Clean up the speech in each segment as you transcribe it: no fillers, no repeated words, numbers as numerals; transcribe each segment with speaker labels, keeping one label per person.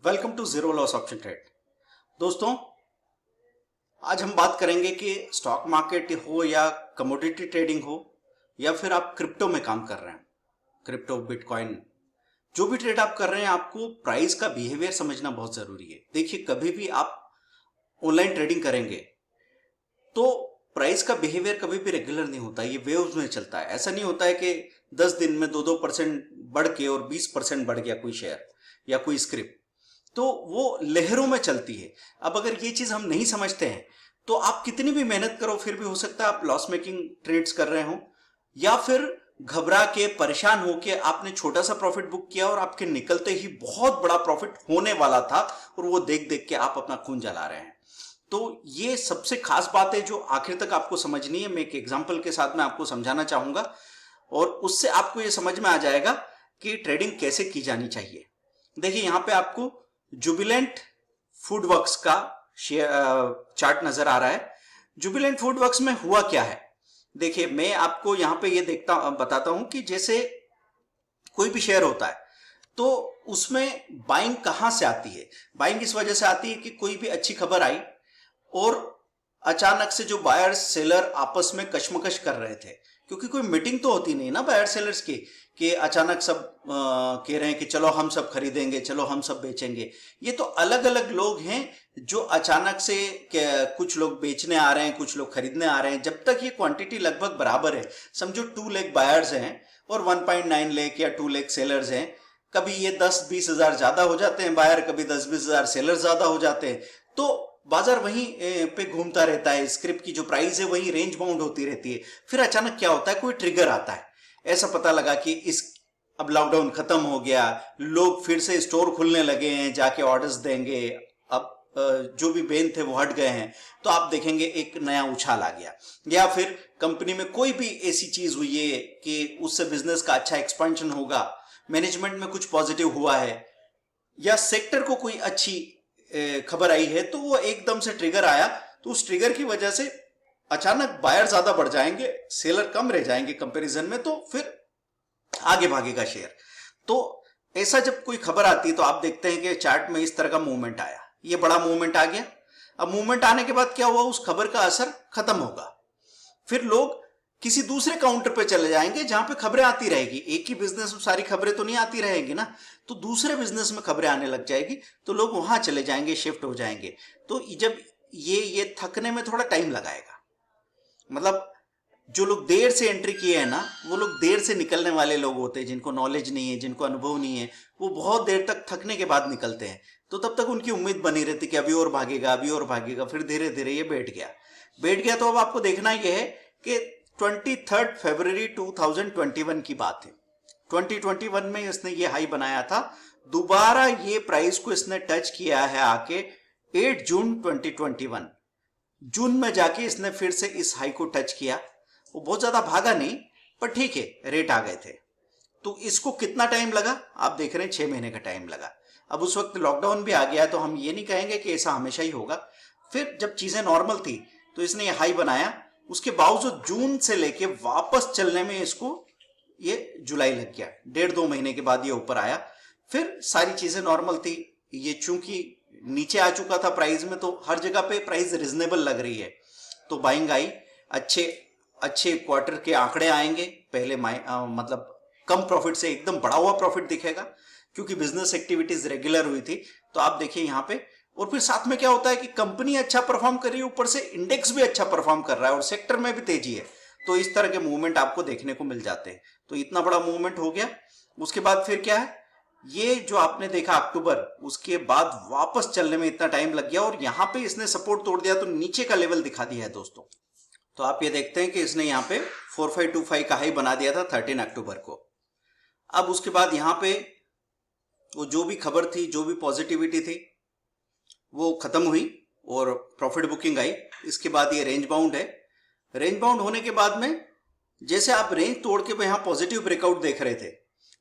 Speaker 1: Welcome to zero loss option trade. दोस्तों, आज हम बात करेंगे कि स्टॉक मार्केट हो या कमोडिटी ट्रेडिंग हो या फिर आप क्रिप्टो में काम कर रहे हैं, क्रिप्टो बिटकॉइन, जो भी ट्रेड आप कर रहे हैं, आपको प्राइस का बिहेवियर समझना बहुत जरूरी है। देखिए, कभी भी आप ऑनलाइन ट्रेडिंग करेंगे तो प्राइस का बिहेवियर कभी भी रेगुलर नहीं होता, ये वेव्स में चलता है। ऐसा नहीं होता है कि 10 दिन में 2-2% बढ़ के और 20% बढ़ गया कोई शेयर या कोई स्क्रिप्ट, तो वो लहरों में चलती है। अब अगर ये चीज हम नहीं समझते हैं तो आप कितनी भी मेहनत करो फिर भी हो सकता है आप लॉस मेकिंग ट्रेड्स कर रहे हो, या फिर घबरा के परेशान होके आपने छोटा सा प्रॉफिट बुक किया और आपके निकलते ही बहुत बड़ा प्रॉफिट होने वाला था और वो देख देख के आप अपना खून जला रहे हैं। तो ये सबसे खास बात है जो आखिर तक आपको समझनी है। मैं एक एग्जांपल के साथ में आपको समझाना चाहूंगा और उससे आपको ये समझ में आ जाएगा कि ट्रेडिंग कैसे की जानी चाहिए। देखिए, यहां पे आपको जुबिलेंट फूडवर्क्स का चार्ट नजर आ रहा है। जुबिलेंट फूडवर्क्स में हुआ क्या है, देखिए मैं आपको यहां पे ये बताता हूं कि जैसे कोई भी शेयर होता है तो उसमें बाइंग कहां से आती है। बाइंग इस वजह से आती है कि कोई भी अच्छी खबर आई और अचानक से जो बायर सेलर आपस में कशमकश कर रहे थे, क्योंकि कोई मीटिंग तो होती नहीं ना बायर सेलर्स की कि अचानक सब कह रहे हैं कि चलो हम सब खरीदेंगे, चलो हम सब बेचेंगे। ये तो अलग अलग लोग हैं जो अचानक से कुछ लोग बेचने आ रहे हैं, कुछ लोग खरीदने आ रहे हैं। जब तक ये क्वांटिटी लगभग बराबर है, समझो 2 लाख बायर्स हैं और 1.9 लाख या 2 लाख सेलर्स हैं, कभी ये 10-20 हजार ज्यादा हो जाते हैं बायर, कभी 10-20 हजार सेलर ज्यादा हो जाते हैं, तो बाजार वहीं पे घूमता रहता है। स्क्रिप्ट की जो प्राइस है वहीं रेंज बाउंड होती रहती है। फिर अचानक क्या होता है, कोई ट्रिगर आता है, ऐसा पता लगा कि इस अब लॉकडाउन खत्म हो गया, लोग फिर से स्टोर खुलने लगे हैं, जाके ऑर्डर्स देंगे, अब जो भी बेन थे वो हट गए हैं, तो आप देखेंगे एक नया उछाल आ गया। या फिर कंपनी में कोई भी ऐसी चीज हुई है कि उससे बिजनेस का अच्छा एक्सपेंशन होगा, मैनेजमेंट में कुछ पॉजिटिव हुआ है, या सेक्टर को कोई अच्छी खबर आई है, तो वो एकदम से ट्रिगर आया, तो उस ट्रिगर की वजह से अचानक बायर ज्यादा बढ़ जाएंगे, सेलर कम रह जाएंगे कंपैरिजन में, तो फिर आगे भागेगा शेयर। तो ऐसा जब कोई खबर आती है तो आप देखते हैं कि चार्ट में इस तरह का मूवमेंट आया, ये बड़ा मूवमेंट आ गया। अब मूवमेंट आने के बाद क्या हुआ, उस खबर का असर खत्म होगा, फिर लोग किसी दूसरे काउंटर पे चले जाएंगे जहां पे खबरें आती रहेगी। एक ही बिजनेस में सारी खबरें तो नहीं आती रहेंगी ना, तो दूसरे बिजनेस में खबरें आने लग जाएगी, तो लोग वहां चले जाएंगे, शिफ्ट हो जाएंगे। तो जब ये थकने में थोड़ा टाइम लगाएगा, मतलब जो लोग देर से एंट्री किए हैं ना, वो लोग देर से निकलने वाले लोग होते हैं, जिनको नॉलेज नहीं है, जिनको अनुभव नहीं है, वो बहुत देर तक थकने के बाद निकलते हैं। तो तब तक उनकी उम्मीद बनी रहती कि अभी और भागेगा, अभी और भागेगा, फिर धीरे धीरे ये बैठ गया। तो अब आपको देखना ये है कि 23 फरवरी 2021 की बात है। 2021 में इसने ये हाई बनाया था, दोबारा ये प्राइस को इसने टच किया है आके 8 जून 2021। जून में जाके इसने फिर से इस हाई को टच किया। वो बहुत ज्यादा भागा नहीं, पर ठीक है, रेट आ गए थे। तो इसको कितना टाइम लगा, आप देख रहे हैं 6 महीने का टाइम लगा। अब उस वक्त लॉकडाउन भी आ गया, तो हम ये नहीं कहेंगे कि ऐसा हमेशा ही होगा। फिर जब चीजें नॉर्मल थी तो इसने ये हाई बनाया, उसके बावजूद जून से लेके वापस चलने में इसको ये जुलाई लग गया। 1.5-2 महीने के बाद ये ऊपर आया, फिर सारी चीजें नॉर्मल थी। ये चूंकि नीचे आ चुका था प्राइस में, तो हर जगह पे प्राइस रिजनेबल लग रही है, तो बाइंग आई। अच्छे अच्छे क्वार्टर के आंकड़े आएंगे, पहले मतलब कम प्रॉफिट से एकदम बढ़ा हुआ प्रॉफिट दिखेगा, क्योंकि बिजनेस एक्टिविटीज रेगुलर हुई थी। तो आप देखिए यहाँ पे, और फिर साथ में क्या होता है कि कंपनी अच्छा परफॉर्म कर रही है, ऊपर से इंडेक्स भी अच्छा परफॉर्म कर रहा है और सेक्टर में भी तेजी है, तो इस तरह के मूवमेंट आपको देखने को मिल जाते हैं। तो इतना बड़ा मूवमेंट हो गया। उसके बाद फिर क्या है, ये जो आपने देखा अक्टूबर, उसके बाद वापस चलने में इतना टाइम लग गया और यहां पे इसने सपोर्ट तोड़ दिया, तो नीचे का लेवल दिखा दिया है दोस्तों। तो आप ये देखते हैं कि इसने यहाँ पे 4525 का हाई बना दिया था 13 अक्टूबर को। अब उसके बाद यहाँ पे वो जो भी खबर थी, जो भी पॉजिटिविटी थी, वो खत्म हुई और प्रॉफिट बुकिंग आई। इसके बाद ये रेंज बाउंड है। रेंज बाउंड होने के बाद में जैसे आप रेंज तोड़ के यहाँ पॉजिटिव ब्रेकआउट देख रहे थे,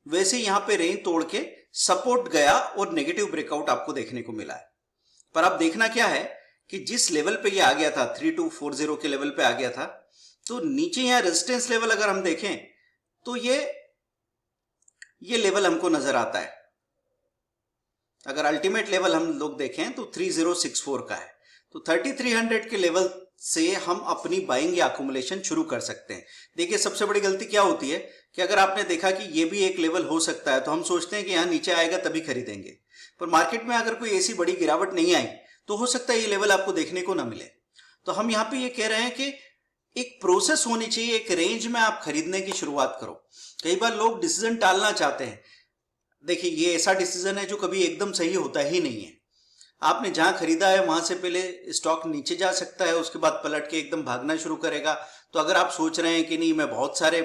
Speaker 1: वैसे यहाँ पे रेंज तोड़ के सपोर्ट गया और नेगेटिव ब्रेकआउट आपको देखने को मिला है। पर अब देखना क्या है कि जिस लेवल पे ये आ गया था, 3240 के लेवल पे आ गया था, तो नीचे यहाँ रेजिस्टेंस लेवल अगर हम देखें तो ये लेवल हमको नजर आता है। अगर अल्टीमेट लेवल हम लोग देखें तो 3064 का है। तो 3300 के लेवल से हम अपनी बाइंग या अकुमुलेशन शुरू कर सकते हैं। देखिए सबसे बड़ी गलती क्या होती है कि अगर आपने देखा कि ये भी एक लेवल हो सकता है तो हम सोचते हैं कि यहाँ नीचे आएगा तभी खरीदेंगे, पर मार्केट में अगर कोई ऐसी बड़ी गिरावट नहीं आई तो हो सकता है ये लेवल आपको देखने को ना मिले। तो हम यहाँ पे ये कह रहे हैं कि एक प्रोसेस होनी चाहिए, एक रेंज में आप खरीदने की शुरुआत करो। कई बार लोग डिसीजन टालना चाहते हैं। देखिए ये ऐसा डिसीजन है जो कभी एकदम सही होता ही नहीं है। आपने जहां खरीदा है वहां से पहले स्टॉक नीचे जा सकता है, उसके बाद पलट के एकदम भागना शुरू करेगा। तो अगर आप सोच रहे हैं कि नहीं मैं बहुत सारे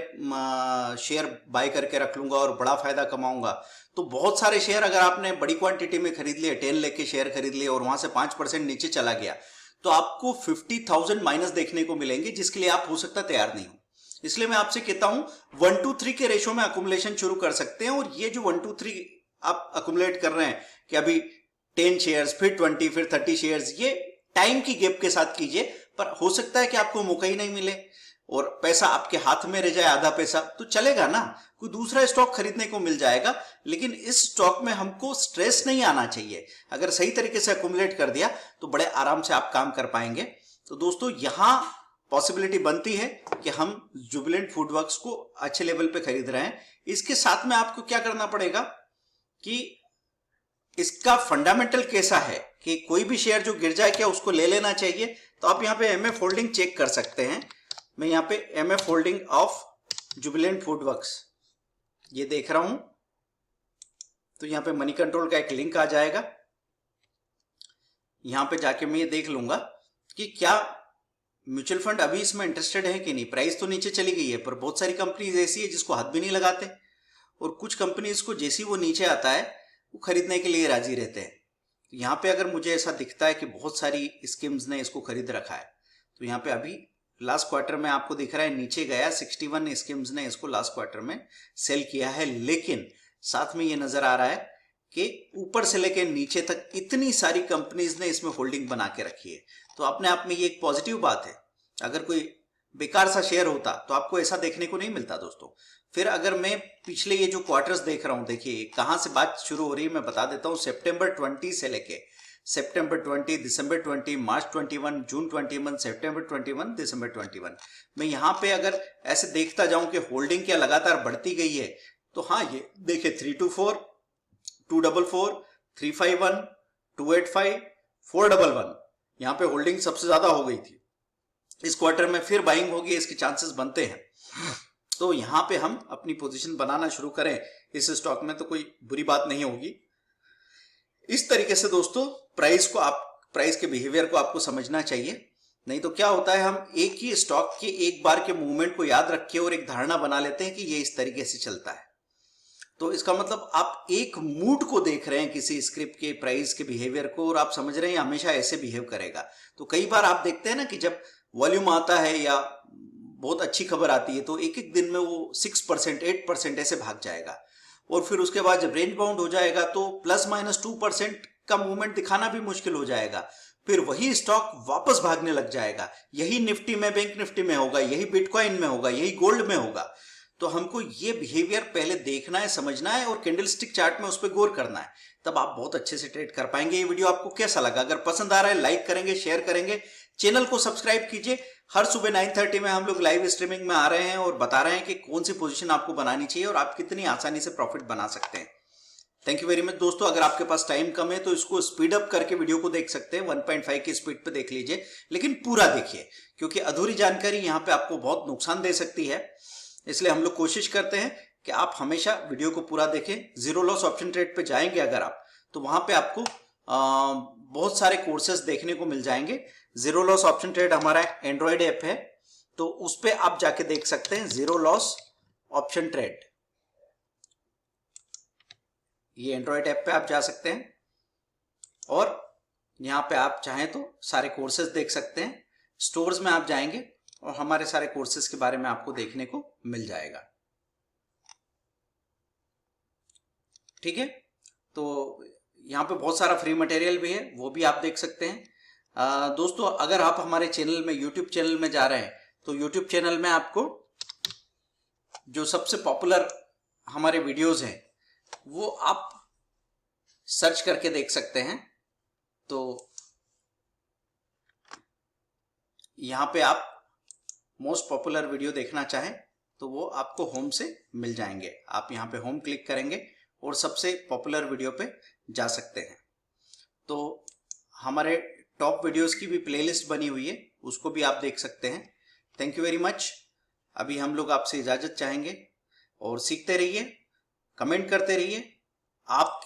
Speaker 1: शेयर बाय करके रख लूंगा और बड़ा फायदा कमाऊंगा, तो बहुत सारे शेयर अगर आपने बड़ी क्वांटिटी में खरीद लिए, 10 लाख के शेयर खरीद लिए और वहां से 5% नीचे चला गया, तो आपको 50,000 माइनस देखने को मिलेंगे, जिसके लिए आप हो सकता है तैयार नहीं हो। इसलिए मैं आपसे कहता हूं 1-3 के रेशो में अकुमुलेशन शुरू कर सकते हैं। और ये जो 1-3 आप अकुमुलेट कर रहे हैं कि अभी 10 शेयर्स, फिर 20, फिर 30 शेयर्स, ये टाइम की गैप के साथ कीजिए। पर हो सकता है कि आपको मौका ही नहीं मिले और पैसा आपके हाथ में रह जाए, आधा पैसा तो चलेगा ना, कोई दूसरा स्टॉक खरीदने को मिल जाएगा। लेकिन इस स्टॉक में हमको स्ट्रेस नहीं आना चाहिए। अगर सही तरीके से अकुमुलेट कर दिया तो बड़े आराम से आप काम कर पाएंगे। तो दोस्तों यहां पॉसिबिलिटी बनती है कि हम जुबिलेंट फूडवर्क्स को अच्छे लेवल पे खरीद रहे हैं। इसके साथ में आपको क्या करना पड़ेगा कि इसका फंडामेंटल कैसा है कि कोई भी शेयर जो गिर जाए क्या उसको ले लेना चाहिए। तो आप यहाँ पे एमएफ होल्डिंग चेक कर सकते हैं। मैं यहाँ पे MF holding of Jubilant FoodWorks ये देख रहा हूं। तो यहाँ पे मनी कंट्रोल का एक लिंक आ जाएगा। यहाँ पे जाके मैं ये देख लूंगा कि क्या म्यूचुअल फंड अभी इसमें इंटरेस्टेड है कि नहीं। प्राइस तो नीचे चली गई है, पर बहुत सारी कंपनीज ऐसी है जिसको हाथ भी नहीं लगाते, और कुछ कंपनीज को जैसे ही वो नीचे आता है वो खरीदने के लिए राजी रहते हैं। तो यहाँ पे अगर मुझे ऐसा दिखता है कि बहुत सारी स्कीम्स ने इसको खरीद रखा है, तो यहाँ पे अभी लास्ट क्वार्टर में आपको दिख रहा है नीचे गया, 61 स्कीम्स ने इसको लास्ट क्वार्टर में सेल किया है। लेकिन साथ में ये नजर आ रहा है कि ऊपर से लेकर नीचे तक इतनी सारी कंपनीज ने इसमें होल्डिंग बना के रखी है। तो अपने आप में ये एक पॉजिटिव बात है। अगर कोई बेकार सा शेयर होता तो आपको ऐसा देखने को नहीं मिलता दोस्तों। फिर अगर मैं पिछले ये जो क्वार्टर्स देख रहा हूं, देखिए कहां से बात शुरू हो रही है मैं बता देता हूं। सितंबर 20 से लेके सितंबर 20, दिसंबर 20, मार्च 21, जून 21, सितंबर 21, दिसंबर 21, मैं यहां पे अगर ऐसे देखता जाऊं कि होल्डिंग क्या लगातार बढ़ती गई है, तो हाँ ये देखिए 324, 244, 351, 285, 411, यहां पे होल्डिंग सबसे ज्यादा हो गई थी। इस क्वार्टर में फिर बाइंग होगी, इसके चांसेस बनते हैं। तो यहां पे हम अपनी पोजीशन बनाना शुरू करें इस स्टॉक में तो कोई बुरी बात नहीं होगी। इस तरीके से दोस्तों प्राइस के बिहेवियर को आपको समझना चाहिए। नहीं तो क्या होता है, हम एक ही स्टॉक के एक बार के मूवमेंट को याद रख के और एक धारणा बना लेते हैं कि ये इस तरीके से चलता है। तो इसका मतलब आप एक मूड को देख रहे हैं किसी स्क्रिप्ट के प्राइस के बिहेवियर को, और आप समझ रहे हैं हमेशा ऐसे बिहेव करेगा। तो कई बार आप देखते हैं ना कि जब वॉल्यूम आता है या बहुत अच्छी खबर आती है तो एक एक दिन में वो 6%, 8% ऐसे भाग जाएगा, और फिर उसके बाद जब रेंज बाउंड हो जाएगा तो ±2% का मूवमेंट दिखाना भी मुश्किल हो जाएगा। फिर वही स्टॉक वापस भागने लग जाएगा। यही निफ्टी में, बैंक निफ्टी में होगा, यही बिटकॉइन में होगा, यही गोल्ड में होगा। तो हमको ये बिहेवियर पहले देखना है, समझना है और कैंडलस्टिक चार्ट में उस पर गौर करना है, तब आप बहुत अच्छे से ट्रेड कर पाएंगे। ये वीडियो आपको कैसा लगा? अगर पसंद आ रहा है लाइक करेंगे, शेयर करेंगे, चैनल को सब्सक्राइब कीजिए। हर सुबह 9:30 में हम लोग लाइव स्ट्रीमिंग में आ रहे हैं और बता रहे हैं कि कौन सी पोजीशन आपको बनानी चाहिए और आप कितनी आसानी से प्रॉफिट बना सकते हैं। थैंक यू वेरी मच दोस्तों। अगर आपके पास टाइम कम है तो इसको स्पीड अप करके वीडियो को देख सकते हैं, 1.5 की स्पीड पे देख लीजिए, लेकिन पूरा देखिए, क्योंकि अधूरी जानकारी यहाँ पे आपको बहुत नुकसान दे सकती है। इसलिए हम लोग कोशिश करते हैं कि आप हमेशा वीडियो को पूरा देखें। जीरो लॉस ऑप्शन ट्रेड पे जाएंगे अगर आप, तो वहां पे आपको बहुत सारे कोर्सेज देखने को मिल जाएंगे। जीरो लॉस ऑप्शन ट्रेड हमारा एंड्रॉयड ऐप है, तो उस पे आप जाके देख सकते हैं जीरो लॉस ऑप्शन ट्रेड। ये एंड्रॉयड ऐप पे आप जा सकते हैं और यहां पे आप चाहें तो सारे कोर्सेज देख सकते हैं। स्टोर्स में आप जाएंगे और हमारे सारे कोर्सेज के बारे में आपको देखने को मिल जाएगा। ठीक है, तो यहाँ पे बहुत सारा फ्री मटेरियल भी है, वो भी आप देख सकते हैं। दोस्तों अगर आप हमारे चैनल में, यूट्यूब चैनल में जा रहे हैं, तो यूट्यूब चैनल में आपको जो सबसे पॉपुलर हमारे वीडियोस हैं वो आप सर्च करके देख सकते हैं। तो यहाँ पे आप मोस्ट पॉपुलर वीडियो देखना चाहें तो वो आपको होम से मिल जाएंगे। आप यहाँ पे होम क्लिक करेंगे और सबसे पॉपुलर वीडियो पे जा सकते हैं। तो हमारे टॉप वीडियोस की भी प्लेलिस्ट बनी हुई है, उसको भी आप देख सकते हैं। Thank you very much. अभी हम लोग आपसे इजाज़त चाहेंगे और सीखते रहिए, कमेंट करते रहिए। आप